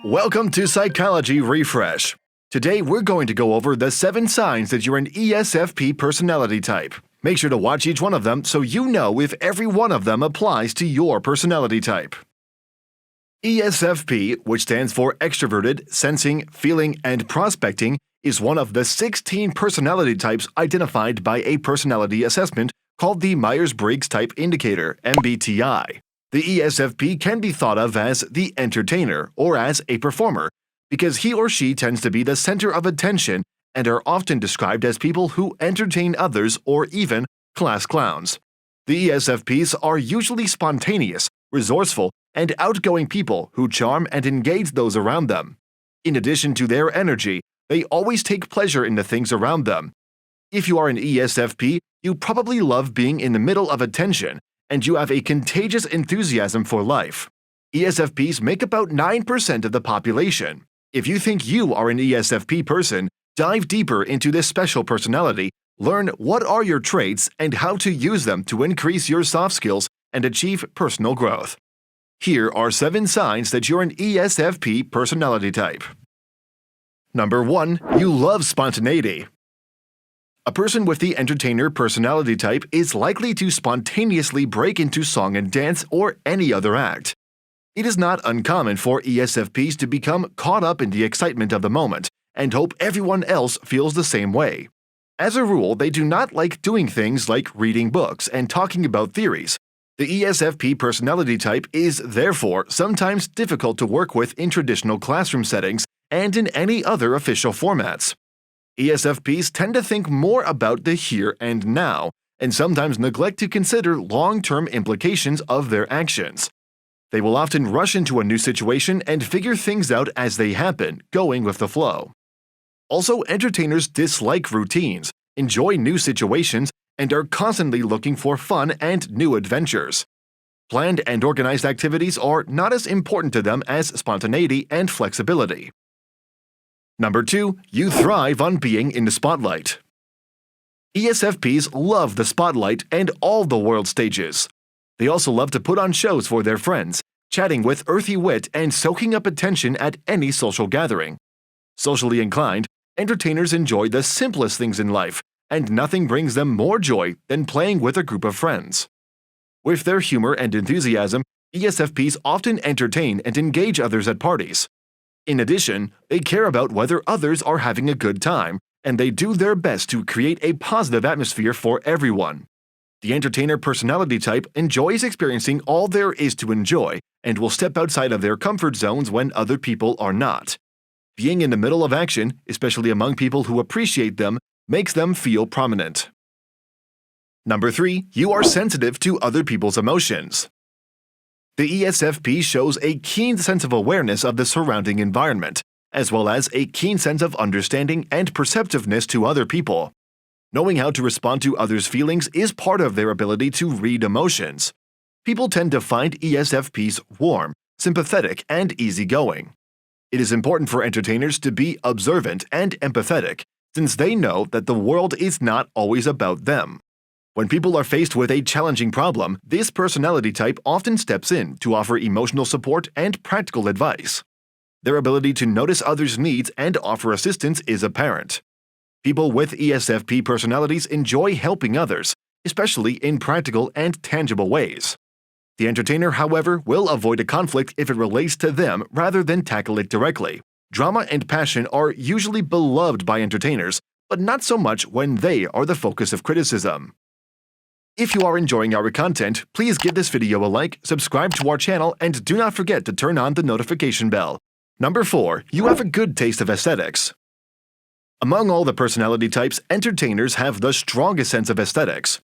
Welcome to Psychology Refresh. Today we're going to go over the 7 signs that you're an ESFP personality type. Make sure to watch each one of them so you know if every one of them applies to your personality type. ESFP, which stands for extraverted, sensing, feeling, and prospecting, is one of the 16 personality types identified by a personality assessment called the Myers-Briggs Type Indicator, MBTI. The ESFP can be thought of as the entertainer or as a performer because he or she tends to be the center of attention and are often described as people who entertain others or even class clowns. The ESFPs are usually spontaneous, resourceful, and outgoing people who charm and engage those around them. In addition to their energy, they always take pleasure in the things around them. If you are an ESFP, you probably love being in the middle of attention, and you have a contagious enthusiasm for life. ESFPs make about 9% of the population. If you think you are an ESFP person, dive deeper into this special personality, learn what are your traits and how to use them to increase your soft skills and achieve personal growth. Here are 7 signs that you're an ESFP personality type. Number 1. You love spontaneity. A person with the entertainer personality type is likely to spontaneously break into song and dance or any other act. It is not uncommon for ESFPs to become caught up in the excitement of the moment and hope everyone else feels the same way. As a rule, they do not like doing things like reading books and talking about theories. The ESFP personality type is, therefore, sometimes difficult to work with in traditional classroom settings and in any other official formats. ESFPs tend to think more about the here and now, and sometimes neglect to consider long-term implications of their actions. They will often rush into a new situation and figure things out as they happen, going with the flow. Also, entertainers dislike routines, enjoy new situations, and are constantly looking for fun and new adventures. Planned and organized activities are not as important to them as spontaneity and flexibility. Number 2. You thrive on being in the spotlight. ESFPs love the spotlight and all the world stages. They also love to put on shows for their friends, chatting with earthy wit and soaking up attention at any social gathering. Socially inclined, entertainers enjoy the simplest things in life, and nothing brings them more joy than playing with a group of friends. With their humor and enthusiasm, ESFPs often entertain and engage others at parties. In addition, they care about whether others are having a good time, and they do their best to create a positive atmosphere for everyone. The entertainer personality type enjoys experiencing all there is to enjoy and will step outside of their comfort zones when other people are not. Being in the middle of action, especially among people who appreciate them, makes them feel prominent. Number 3. You are sensitive to other people's emotions. The ESFP shows a keen sense of awareness of the surrounding environment, as well as a keen sense of understanding and perceptiveness to other people. Knowing how to respond to others' feelings is part of their ability to read emotions. People tend to find ESFPs warm, sympathetic, and easygoing. It is important for entertainers to be observant and empathetic, since they know that the world is not always about them. When people are faced with a challenging problem, this personality type often steps in to offer emotional support and practical advice. Their ability to notice others' needs and offer assistance is apparent. People with ESFP personalities enjoy helping others, especially in practical and tangible ways. The entertainer, however, will avoid a conflict if it relates to them rather than tackle it directly. Drama and passion are usually beloved by entertainers, but not so much when they are the focus of criticism. If you are enjoying our content, please give this video a like, subscribe to our channel, and do not forget to turn on the notification bell. Number 4. You have a good taste of aesthetics. Among all the personality types, entertainers have the strongest sense of aesthetics.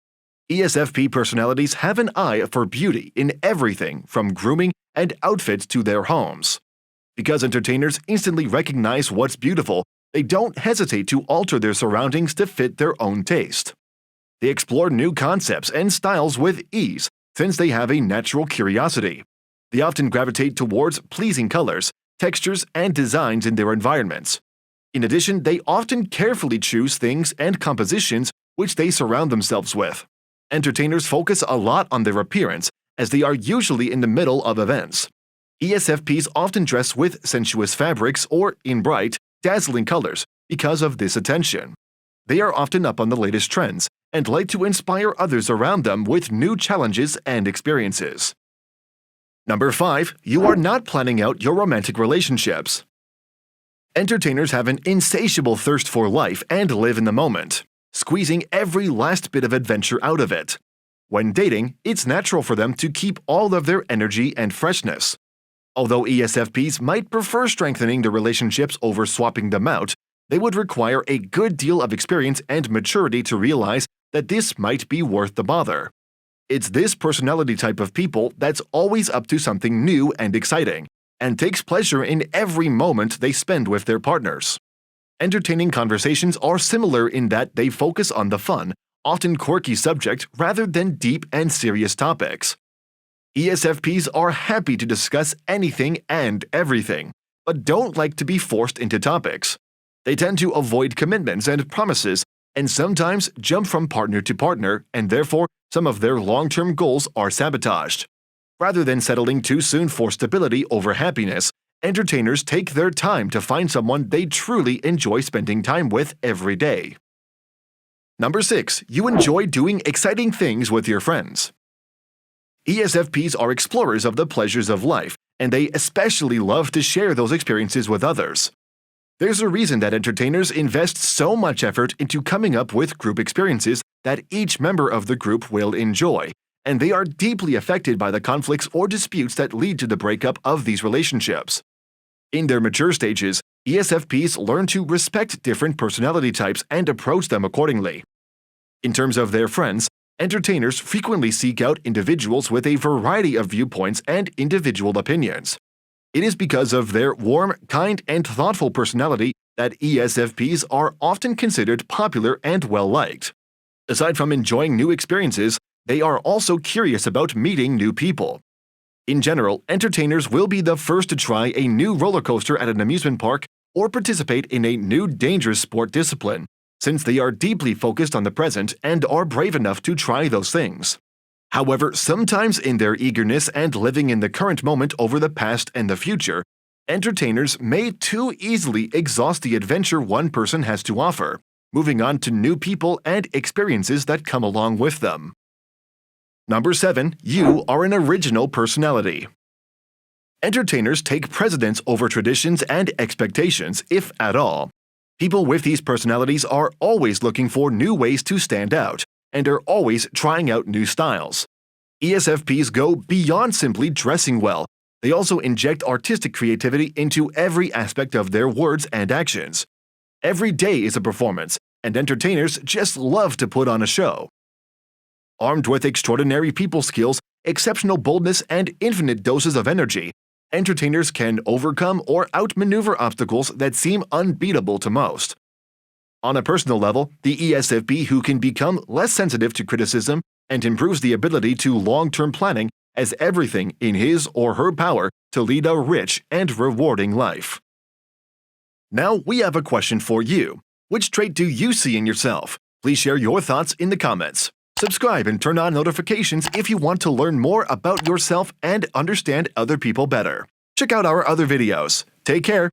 ESFP personalities have an eye for beauty in everything from grooming and outfits to their homes. Because entertainers instantly recognize what's beautiful, they don't hesitate to alter their surroundings to fit their own taste. They explore new concepts and styles with ease, since they have a natural curiosity. They often gravitate towards pleasing colors, textures, and designs in their environments. In addition, they often carefully choose things and compositions which they surround themselves with. Entertainers focus a lot on their appearance, as they are usually in the middle of events. ESFPs often dress with sensuous fabrics or in bright, dazzling colors because of this attention. They are often up on the latest trends and like to inspire others around them with new challenges and experiences. Number 5. You are not planning out your romantic relationships. Entertainers have an insatiable thirst for life and live in the moment, squeezing every last bit of adventure out of it. When dating, it's natural for them to keep all of their energy and freshness. Although ESFPs might prefer strengthening their relationships over swapping them out, they would require a good deal of experience and maturity to realize that this might be worth the bother. It's this personality type of people that's always up to something new and exciting, and takes pleasure in every moment they spend with their partners. Entertaining conversations are similar in that they focus on the fun, often quirky subject rather than deep and serious topics. ESFPs are happy to discuss anything and everything, but don't like to be forced into topics. They tend to avoid commitments and promises, and sometimes jump from partner to partner, and therefore some of their long-term goals are sabotaged. Rather than settling too soon for stability over happiness, entertainers take their time to find someone they truly enjoy spending time with every day. Number 6. You enjoy doing exciting things with your friends. ESFPs are explorers of the pleasures of life, and they especially love to share those experiences with others. There's a reason that entertainers invest so much effort into coming up with group experiences that each member of the group will enjoy, and they are deeply affected by the conflicts or disputes that lead to the breakup of these relationships. In their mature stages, ESFPs learn to respect different personality types and approach them accordingly. In terms of their friends, entertainers frequently seek out individuals with a variety of viewpoints and individual opinions. It is because of their warm, kind, and thoughtful personality that ESFPs are often considered popular and well-liked. Aside from enjoying new experiences, they are also curious about meeting new people. In general, entertainers will be the first to try a new roller coaster at an amusement park or participate in a new dangerous sport discipline, since they are deeply focused on the present and are brave enough to try those things. However, sometimes in their eagerness and living in the current moment over the past and the future, entertainers may too easily exhaust the adventure one person has to offer, moving on to new people and experiences that come along with them. Number 7. You are an original personality. Entertainers take precedence over traditions and expectations, if at all. People with these personalities are always looking for new ways to stand out, and are always trying out new styles. ESFPs go beyond simply dressing well. They also inject artistic creativity into every aspect of their words and actions. Every day is a performance, and entertainers just love to put on a show. Armed with extraordinary people skills, exceptional boldness, and infinite doses of energy, entertainers can overcome or outmaneuver obstacles that seem unbeatable to most. On a personal level, the ESFP who can become less sensitive to criticism and improves the ability to long-term planning has everything in his or her power to lead a rich and rewarding life. Now we have a question for you. Which trait do you see in yourself? Please share your thoughts in the comments. Subscribe and turn on notifications if you want to learn more about yourself and understand other people better. Check out our other videos. Take care.